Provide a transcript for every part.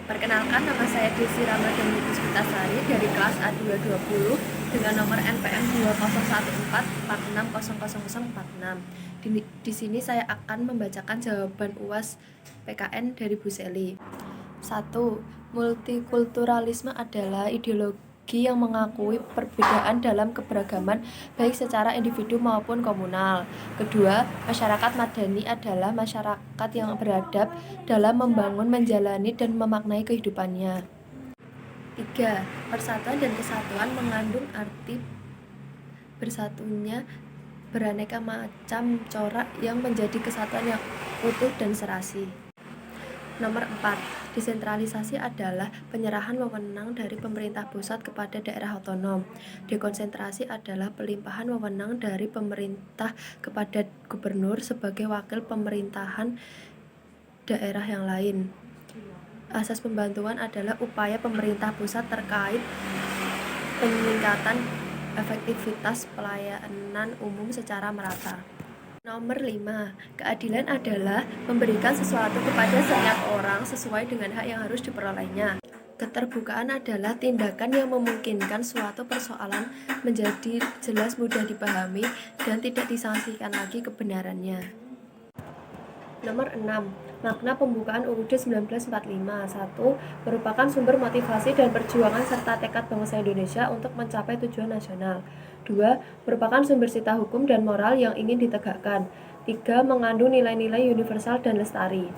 Perkenalkan, nama saya Desi Ramadhani Puspitasari dari kelas A220 dengan nomor NPM 201446000046. Di sini saya akan membacakan jawaban UAS PKN dari Bu Seli. 1. Multikulturalisme adalah ideologi yang mengakui perbedaan dalam keberagaman baik secara individu maupun komunal. Kedua, masyarakat madani adalah masyarakat yang beradab dalam membangun, menjalani, dan memaknai kehidupannya. 3. Persatuan dan kesatuan mengandung arti bersatunya beraneka macam corak yang menjadi kesatuan yang utuh dan serasi. Nomor 4. Desentralisasi adalah penyerahan wewenang dari pemerintah pusat kepada daerah otonom. Dekonsentrasi adalah pelimpahan wewenang dari pemerintah kepada gubernur sebagai wakil pemerintahan daerah yang lain. Asas pembantuan adalah upaya pemerintah pusat terkait peningkatan efektivitas pelayanan umum secara merata. Nomor 5. Keadilan adalah memberikan sesuatu kepada setiap orang sesuai dengan hak yang harus diperolehnya. Keterbukaan adalah tindakan yang memungkinkan suatu persoalan menjadi jelas, mudah dipahami, dan tidak disangsikan lagi kebenarannya. Nomor 6. Makna pembukaan UUD 1945. 1. Merupakan sumber motivasi dan perjuangan serta tekad bangsa Indonesia untuk mencapai tujuan nasional. 2. Merupakan sumber cita hukum dan moral yang ingin ditegakkan. 3. Mengandung nilai-nilai universal dan lestari.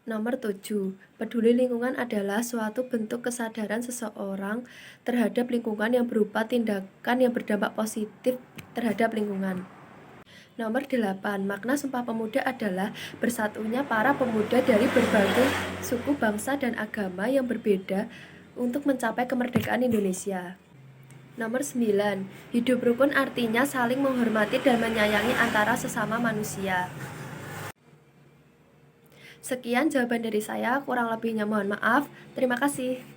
Nomor 7. Peduli lingkungan adalah suatu bentuk kesadaran seseorang terhadap lingkungan yang berupa tindakan yang berdampak positif terhadap lingkungan. Nomor 8. Makna Sumpah Pemuda adalah bersatunya para pemuda dari berbagai suku, bangsa, dan agama yang berbeda untuk mencapai kemerdekaan Indonesia. Nomor 9. Hidup rukun artinya saling menghormati dan menyayangi antara sesama manusia. Sekian jawaban dari saya, kurang lebihnya mohon maaf. Terima kasih.